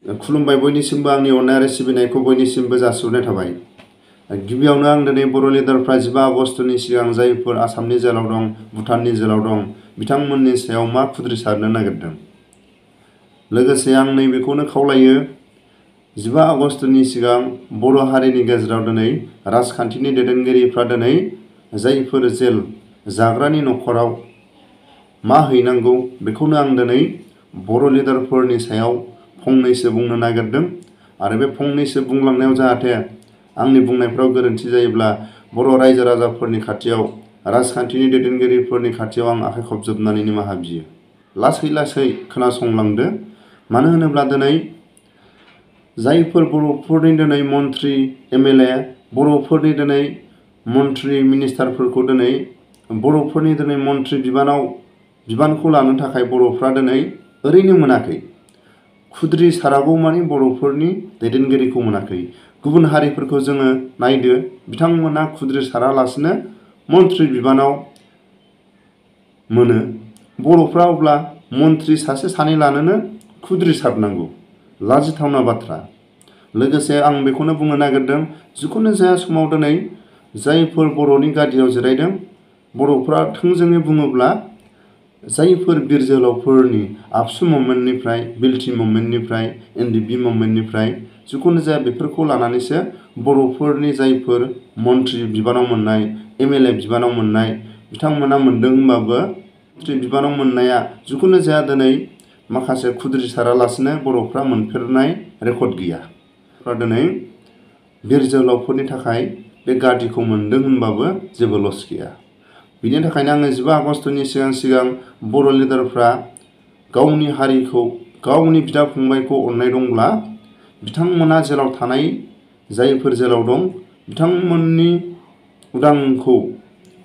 खुलुमबाय बयनिसिमबो आंनि अननाय आरो सिबिनायखौ बयनिसिमबो जासिहरनाय थाबाय। गिबियावनो आं दिनै बर' लिडारफ्रा 15 आगस्टनि सिगां जायफोर आसामनि जेलाव दं, भुटाननि जेलाव दं, बिथांमोननि सायाव मा खुद्रिसारनो नागिरदों। लोगोसे आं नैबेखौनो खावलायो, 15 आगस्टनि सिगां बर' हारिनि गेजेराव दिनै राजखान्थिनि दैदेनगिरिफ्रा दिनै जायफोर जेल जाग्रानि नखराव मा हैनांगौ बेखौनो आं दिनै बर' लिडारफोरनि सायाव फंनैसो बुंनो नागिरदों। आरो बे फंनैसो बुंलांनायाव जाहाथे आंनि बुंनायफ्राव गोरोन्थि जायोब्ला बर' रायजो राजाफोरनि खाथियाव, राजखान्थिनि दैदेनगिरिफोरनि खाथियाव आं आखाइ खबजोबनानै निमाहा बियो। लासै लासै खोनासंलांदो। मानो होनोब्ला दिनै जायफोर बर'फोरनि दिनै मन्त्रि MLA, बर'फोरनि दिनै मन्त्रि मिनिस्टारफोरखौ दिनै बर'फोरनि दिनै मन्त्रि बिबानखौ लानो थाखाय बर'फ्रा दिनै ओरैनो मोनाखै। खुद्रिसारागौमानि बर'फोरनि दैदेनगिरिखौ मोनाखै। गुबुन हारिफोरखौ जोङो नायदो, बिथांमोना खुद्रिसारालासिनो मन्त्रि बिबानाव मोनो। बर'फ्रा अब्ला मन्त्रि सासे सानै लानोनो खुद्रिसारनांगौ। लाजिथावना बाथ्रा। लोगोसे आं बेखौनो बुंनो नागिरदों, जिखुनु जाया समाव दिनै जायफोर बर'नि गादियाव जिरायदों, बर'फ्रा थोंजोङै बुङोब्ला जायफोर बिर जोहोलावफोरनि आबसु मुभमेन्टनिफ्राय, बिलटि मुभमेन्टनिफ्राय, NDP मुभमेन्टनिफ्राय, जिखुनु जाया बेफोरखौ लानानैसो बर'फोरनि जायफोर मन्त्रि बिबानाव मोननाय, MLA बिबानाव मोननाय, बिथांमोना मोनदों होनबाबो मन्त्रि बिबानाव मोननाया जिखुनु जाया दिनै माखासे खुद्रिसारालासिनो बर'फ्रा मोनफेरनाय रेकर्ड गैया। दिनै बिर जोहोलावफोरनि थाखाय बे गादिखौ मोनदों होनबाबो जेबो लस गैया। बिनि थाखायनो आङो 15 आगस्टनि सिगां बर' लिडारफ्रा गावनि हारिखौ, गावनि बिदा फंबायखौ अननाय दंब्ला बिथांमोना जेलाव थानाय, जायफोर जेलाव दं, बिथांमोननि उदांखौ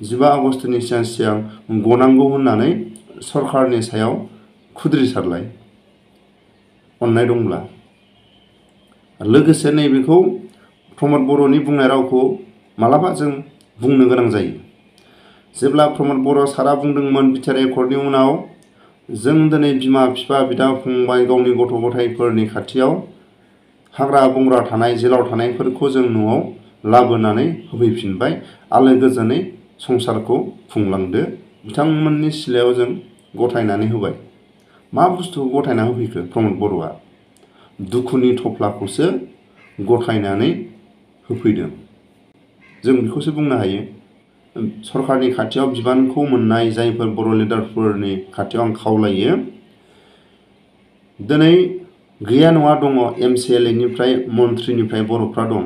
15 आगस्टनि सिगां गनांगौ होननानै सरकारनि सायाव खुद्रिसारलाय, अननाय दंब्ला। लोगोसे नैबेखौ प्रमद बर'नि बुंनाय रावखौ मालाबा जों बुंनो गोनां जायो। जेब्ला प्रमद बर' सारा बुंदोंमोन बिटिआर एकर्डनि उनाव जों दिनै बिमा बिफा, बिदा फंबाय, गावनि गथ' गथायफोरनि खाथियाव हाग्रा बंग्रा थानाय, जेलाव थानायफोरखौ जों न'आव लाबोनानै होफैफिनबाय। आलो गोजोनै संसारखौ खुंलांदो, बिथांमोननि सिलायाव जों गथायनानै होबाय। मा बुस्थुखौ गथायना होफैखो प्रमद बर'आ? दुखुनि थफ्लाखौसो गथायनानै होफैदों। जों बेखौसो बुंनो हायो। सरकारनि खाथियाव बिबानखौ मोननाय जायफोर बर' लिडारफोरनि खाथियाव आं खावलायो, दिनै गैया नङा दङ, MCLA निफ्राय, मन्त्रिनिफ्राय बर'फ्रा दं।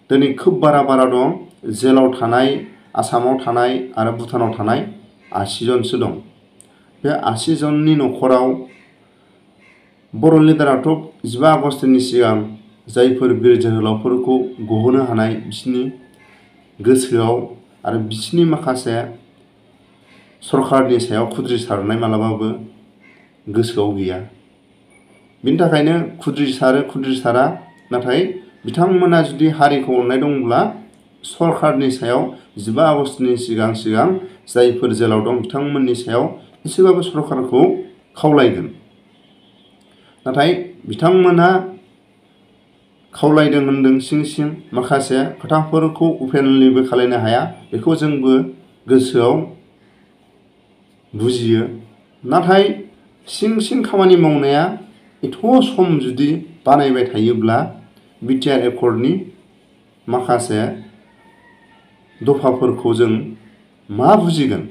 दिनै खोब बारा दं। जेलाव थानाय, आसामाव थानाय आरो भुटानाव थानाय 80 जनसो दं। बे 80 जननि नखराव बर' लिडाराथ' 15 आगस्टनि सिगां जायफोर बिर जोहोलावफोरखौ गहोनो हानाय बिसिनि गोसोआव आरो बिसिनि माखासे सरकारनि सायाव खुद्रिसारनाय मालाबाबो गोसोआव गैया। बिनि थाखायनो खुद्रिसारा, नाथाय बिथांमोना जुदि हारिखौ अननाय दंब्ला सरकारनि सायाव 15 आगस्टनि सिगां जायफोर जेलाव दं बिथांमोननि सायाव एसेबाबो सरकारखौ खावलायगोन। नाथाय बिथांमोना खावलायदों होनदों सिं माखासे खोथाफोरखौ अपेनलिबो खालायनो हाया, बेखौ जोंबो गोसोआव बुजियो। नाथाय सिं खामानि मावनाया एथ' सम जुदि बानायबाय थायोब्ला बिटिआर एकर्डनि माखासे दफाफोरखौ जों मा बुजिगोन?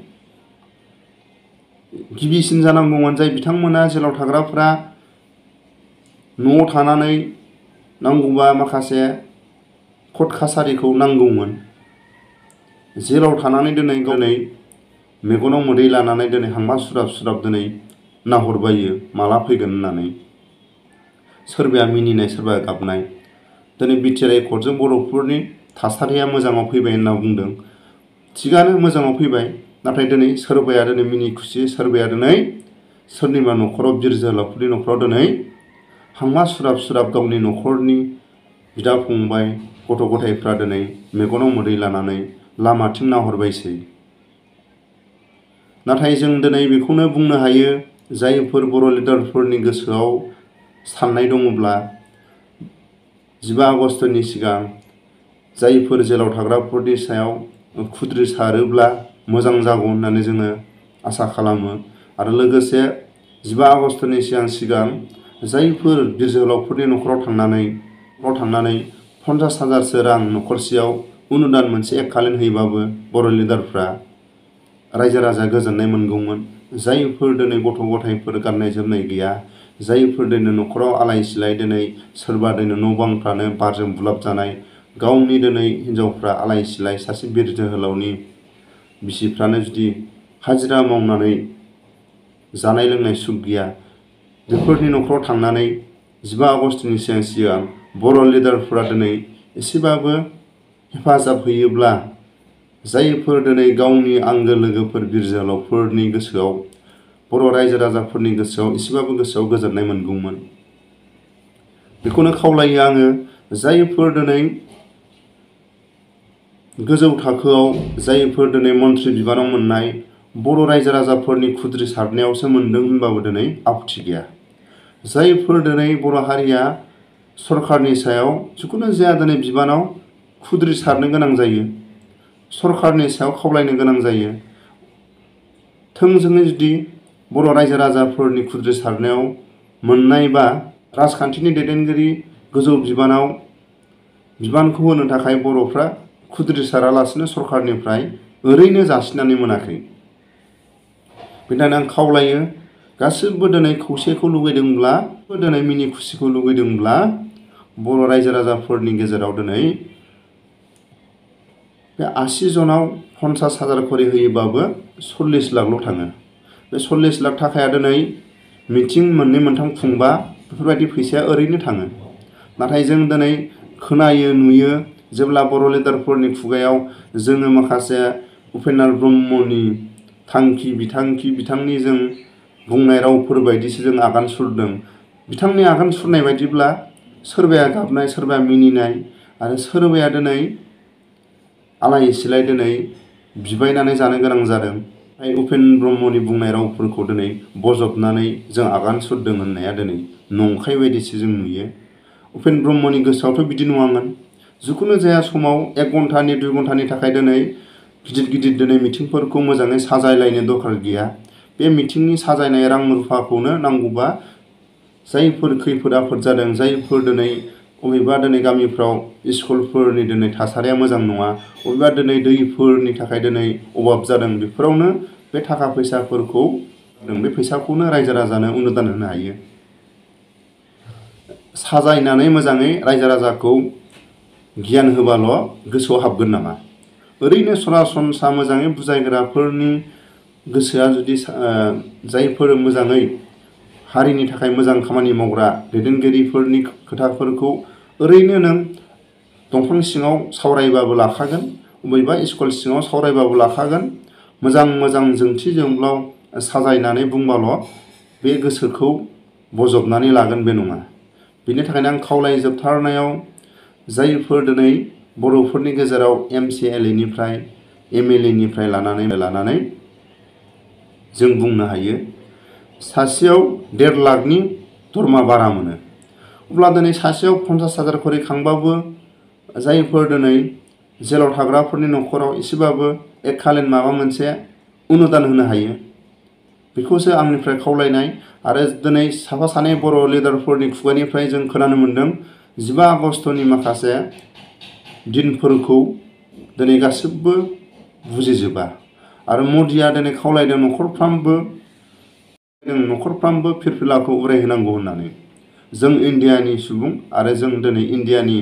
गिबिसिन जानांगौमोन जाय बिथांमोना जेलाव थाग्राफ्रा न'आव थानानै नांगौबा माखासे कर्ट कासारिखौ नांगौमोन। जेलाव थानानै दिनै मेगनाव मोदै लानानै दिनै हांमा सुराब दिनै नाहरबायो माला फैगोन होननानै। सोरबाया मिनिनाय, सोरबाया गाबनाय। दिनै बिटिआर एकर्डजों बर'फोरनि थासारिया मोजाङाव फैबाय होनना बुंदों। थिगानो, मोजाङाव फैबाय। नाथाय दिनै सोरबाया दिनै मिनि खुसि, सोरबाया दिनै सोरनिबा नखराव, बिर जोहोलावफोरनि नखराव दिनै हांमा सुराब गावनि नखरनि बिदा फंबाय, गथ' गथायफ्रा दिनै मेगनाव मोदै लानानै लामाथिं नाहरबायसै। नाथाय जों दिनै बेखौनो बुंनो हायो, जायफोर बर' लिडारफोरनि गोसोआव साननाय दङब्ला 15 आगस्टनि सिगां जायफोर जेलाव थाग्राफोरनि सायाव खुद्रिसारोब्ला मोजां जागौ होननानै जोङो आसा खालामो। आरो लोगोसे 15 आगस्टनि सिगां जायफोर बिर जोहोलावफोरनि न'खराव थांनानै 50,000सो रां न'खरसेयाव अनुदान मोनसे एककालीन होयोबाबो बर' लिडारफ्रा रायजो राजा गोजोननाय मोनगौमोन। जायफोर दिनै गथ' गथायफोर गाननाय जोमनाय गैया, जायफोर दिनै न'खराव आलाय सिलाय, दिनै सोरबा दिनै न' बांफ्रानो बारजों बुलाबजानाय, गावनि दिनै हिनजावफ्रा आलाय सिलाय, सासे बिर जोहोलावनि बिसिफ्रानो जुदि हाजिरा मावनानै जानाय लोंनाय सुख गैया, बेफोरनि न'खराव थांनानै 15 आगस्टनि सिगां बर' लिडारफोरा दिनै एसेबाबो हेफाजाब होयोब्ला जायफोर दिनै गावनि आंगो लोगोफोर बिर जोहोलावफोरनि गोसोआव, बर' रायजो राजाफोरनि गोसोआव एसेबाबो गोसोआव गोजोननाय मोनगौमोन। बेखौनो खावलायो आङो, जायफोर दिनै गोजौ थाखोआव, जायफोर दिनै मन्त्रि बिबानाव मोननाय, बर' रायजो राजाफोरनि खुद्रिसारनायावसो मोनदों होनबाबो दिनै आपत्ति गैया। जायफोर दिनै बर' हारिया सरकारनि सायाव जिखुनु जाया दिनै बिबानाव खुद्रिसारनो गोनां जायो, सरकारनि सायाव खावलायनो गोनां जायो, थोंजोङै जुदि बर' रायजो राजाफोरनि खुद्रिसारनायाव मोननायबा राजखान्थिनि दैदेनगिरि गोजौ बिबानाव बिबानखौ होनो थाखाय बर'फ्रा खुद्रिसारालासिनो सरकारनिफ्राय ओरैनो जासिनानै मोनाखै। बेनि थाखायनो आं खावलायो, गासिबो दिनै खौसेखौ लुगैदोंब्ला, दिनै मिनि खुसिखौ लुगैदोंब्ला बर' रायजो राजाफोरनि गेजेराव दिनै बे 80 जनाव 50,000 खरि होयोबाबो 40 लाखल' थाङो। बे 40 लाख थाखाया दिनै मिटिं मोननै मोनथाम खुंबा बेफोरबायदि फैसाया ओरैनो थाङो। नाथाय जों दिनै खोनायो नुयो, जेब्ला बर' लिडारफोरनि खुगायाव जोङो माखासे उपेन्द्र ब्रह्मनि थांखि बिथांखि, बिथांनि जों बुंनाय रावफोर बायदिसो जों आगान सुरदों। बिथांनि आगान सुरनाय बायदिब्ला सोरबाया गाबनाय, सोरबाया मिनिनाय, आरो सोरबाया दिनै आलाय सिलाय दिनै बिबायनानै जानो गोनां जादों। उपेन्द्र ब्रह्मनि बुंनाय रावफोरखौ दिनै बजबनानै जों आगान सुरदों होननाया दिनै नंखाय बायदिसो जों नुयो। उपेन्द्र ब्रह्मनि गोसोआवथ' बिदि नङामोन। जिखुनु जाया समाव 1 घन्टानि 2 घन्टानि थाखाय दिनै गिदिर दिनै मिटिंफोरखौ मोजाङै साजायलायनो दरकार गैया। बे मिटिंनि साजायनाय रां रुफाखौनो नांगौबा जायफोर खैफोद आफोद जादों, जायफोर दिनै बबेबा दिनै गामिफ्राव स्कुलफोरनि दिनै थासारिया मोजां नङा, बबेबा दिनै दैफोरनि थाखाय दिनै अभाब जादों, बेफोरावनो बे थाखा फैसाफोरखौ, बे फैसाखौनो रायजो राजानो अनुदान होनो हायो। साजायनानै मोजाङै रायजो राजाखौ गियान होबाल' गोसोआव हाबगोन नामा? ओरैनो सरासनस्रा मोजाङै बुजायग्राफोरनि गोसोआ जुदि जायफोर मोजाङै हारिनि थाखाय मोजां खामानि मावग्रा दैदेनगिरिफोरनि खोथाफोरखौ ओरैनो नों दंफां सिङाव सावरायबाबो लाखागोन, बबेबा स्कुल सिङाव सावरायबाबो लाखागोन, मोजां जोंथि जोंब्लाव साजायनानै बुंबाल' बे गोसोखौ बजबनानै लागोन बे नङा। बेनि थाखायनो आं खावलायो, जोबथारनायाव जायफोर दिनै बर'फोरनि गेजेराव MC LA निफ्राय MLA निफ्राय लानानै जों बुंनो हायो सासेयाव 1.5 लाखनि दरमा बारा मोनो। अब्ला दिनै सासेयाव 50,000 खरि खांबाबो जायफोर दिनै जेलाव थाग्राफोरनि न'खराव एसेबाबो एककालीन माबा मोनसे अनुदान होनो हायो। बेखौसो आंनिफ्राय खावलायनाय। आरो दिनै साफा सानै बर' लिडारफोरनि खुगानिफ्राय जों खोनानो मोन्दों 15 आगस्टनि माखासे दिनफोरखौ दिनै गासिबो बुजिजोबा। आरो मदिया दिनै खावलायदों न'खरफ्रामबो फिरफिलाखौ उरायहोनांगौ होननानै। जों इन्डियानि सुबुं आरो जों दिनै इन्डियानि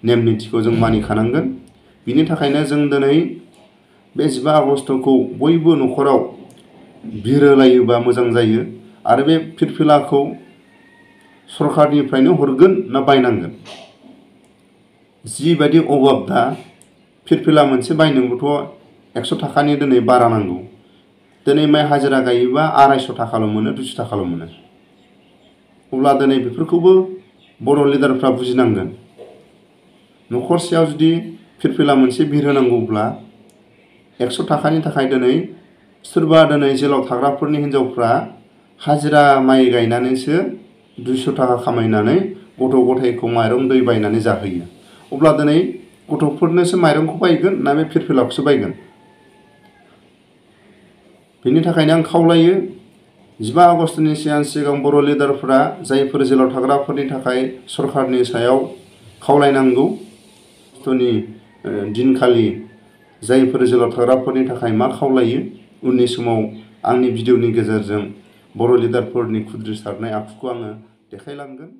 नेम निथिखौ जों मानिखानांगोन। बिनि थाखायनो जों दिनै बे 15 आगस्टखौ बयबो न'खराव बिरहोलायोबा मोजां जायो। आरो बे फिरफिलाखौ सरकारनिफ्रायनो हरगोन ना बायनांगोन? जिबायदि अभाब दा, फिरफिला मोनसे बायनोबोथ' 100 थाखानि दिनै बारा नांगौ। दिनै माइ हाजिरा गायोबा 250 थाखाल' मोनो, 200 थाखाल' मोनो। अब्ला दिनै बेफोरखौबो बर' लिडारफ्रा बुजिनांगोन। न'खरसेयाव जुदि फिरफिला मोनसे बिरहोनांगौब्ला 100 थाखानि थाखाय दिनै सोरबा दिनै जेलाव थाग्राफोरनि हिनजावफ्रा हाजिरा माइ गायनानैसो 200 थाखा खामायनानै गथ' गथायखौ माइरं दै बायनानै जाहोयो। अब्ला दिनै गथ'फोरनोसो माइरंखौ बायगोन ना बे फिरफिलाखौसो बायगोन? बेनि थाखायनो आं खावलायो 15 आगस्टनि सिगां बर' लिडारफोरा जायफोर जेलाव थाग्राफोरनि थाखाय सरकारनि सायाव खावलायनांगौ। आगस्टनि दिनखालि जायफोर जेलाव थाग्राफोरनि थाखाय मा खावलायो, उननि समाव आंनि भिडिअनि गेजेरजों बर' लिडारफोरनि खुद्रिसारनाय आखुखौ आङो देखायलांगोन।